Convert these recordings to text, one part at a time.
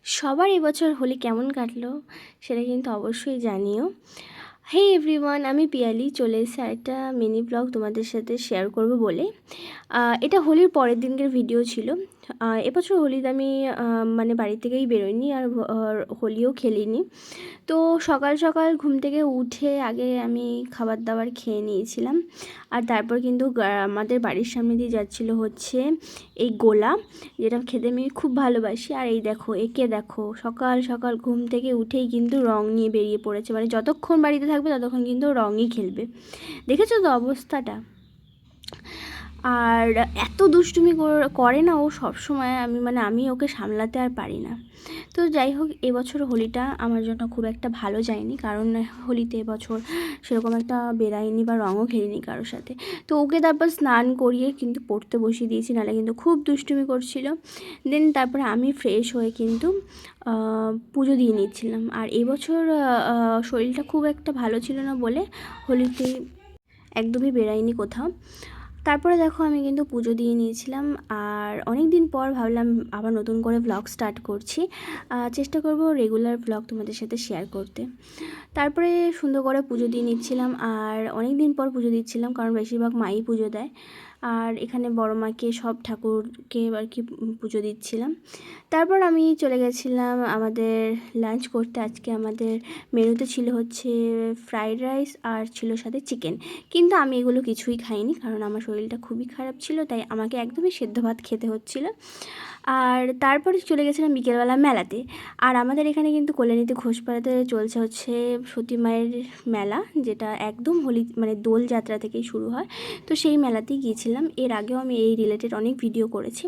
সবার এবছর হোলি কেমন কাটলো সেটা কিন্তু অবশ্যই জানিও। হে এভরিওয়ান, আমি পিয়ালি চলে এসেছি আরেকটা মিনি ব্লগ তোমাদের সাথে শেয়ার করব বলে। এটা হোলির পরের দিনকের ভিডিও ছিল। এবছর হোলিতে আমি মানে বাড়ি থেকেই বেরোইনি আর হোলিও খেলিনি। তো সকাল সকাল ঘুম থেকে উঠে আগে আমি খাবার দাবার খেয়ে নিয়েছিলাম। আর তারপর কিন্তু আমাদের বাড়ির সামনে দিয়ে যাচ্ছিলো হচ্ছে এই গোলা, যেটা খেতে আমি খুব ভালোবাসি। আর এই দেখো, একে দেখো, সকাল সকাল ঘুম থেকে উঠেই কিন্তু রং নিয়ে বেরিয়ে পড়েছে, মানে যতক্ষণ বাড়িতে থাকবে ততক্ষণ কিন্তু রঙই খেলবে। দেখেছো তো অবস্থাটা। আর এত দুষ্টুমি করে না ও সবসময়, আমি ওকে সামলাতে আর পারি না। তো যাই হোক, এবছর হোলিটা আমার জন্য খুব একটা ভালো যায়নি, কারণ হোলিতে এবছর সেরকম একটা বেরাইনি বা রঙও খেলিনি কারোর সাথে। তো ওকে তারপর স্নান করিয়ে কিন্তু পড়তে বসিয়ে দিয়েছি, নাহলে কিন্তু খুব দুষ্টুমি করছিল। দেন তারপরে আমি ফ্রেশ হয়ে কিন্তু পুজো দিয়ে নিচ্ছিলাম। আর এবছর শরীরটা খুব একটা ভালো ছিল না বলে হোলিতে একদমই বেরাইনি কোথাও। তারপরে দেখো, আমি কিন্তু পুজো দিয়ে নিয়েছিলাম। আর অনেক দিন পর ভাবলাম আবার নতুন করে ব্লগ স্টার্ট করছি। চেষ্টা করব রেগুলার ব্লগ তোমাদের সাথে শেয়ার করতে। তারপরে সুন্দর করে পুজো দিয়ে নিচ্ছিলাম। আর অনেক দিন পর পুজো দিচ্ছিলাম, কারণ বেশিরভাগ মাই পুজো দেয়। আর এখানে বড় মাকে, সব ঠাকুরকে আর কি পুজো দিচ্ছিলাম। তারপর আমি চলে গেছিলাম আমাদের লাঞ্চ করতে। আজকে আমাদের মেনুতে ছিল হচ্ছে ফ্রাইড রাইস আর ছিল সাথে চিকেন। কিন্তু আমি এগুলো কিছুই খাইনি, কারণ আমার শরীরটা খুবই খারাপ ছিল, তাই আমাকে একদমই সেদ্ধ ভাত খেতে হচ্ছিলো। আর তারপরে চলে গেছিলাম বিকেলবেলা মেলাতে। আর আমাদের এখানে কিন্তু কল্যাণীতে ঘোষপাড়াতে চলছে হচ্ছে সতী মায়ের মেলা, যেটা একদম হোলি মানে দোল যাত্রা থেকেই শুরু হয়। তো সেই মেলাতেই গিয়েছিলাম। এর আগেও আমি এই রিলেটেড অনেক ভিডিও করেছি।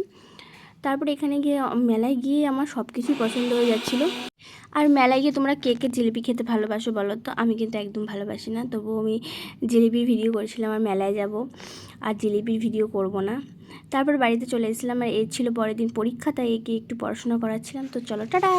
তারপরে এখানে গিয়ে মেলায় গিয়ে আমার সব কিছুই পছন্দ হয়ে যাচ্ছিলো। আর মেলায় গিয়ে তোমরা কে কে জিলিপি খেতে ভালোবাসো বলো তো? আমি কিন্তু একদম ভালোবাসি না, তবুও আমি জিলিপির ভিডিও করেছিলাম। আর মেলায় যাব আর জিলিপির ভিডিও করব না। তারপর বাড়িতে চলে এসেছিলাম। আর এর ছিল পরের দিন পরীক্ষা, তাই একে একটু পড়াশোনা করাচ্ছিলাম। তো চলো, টাটা।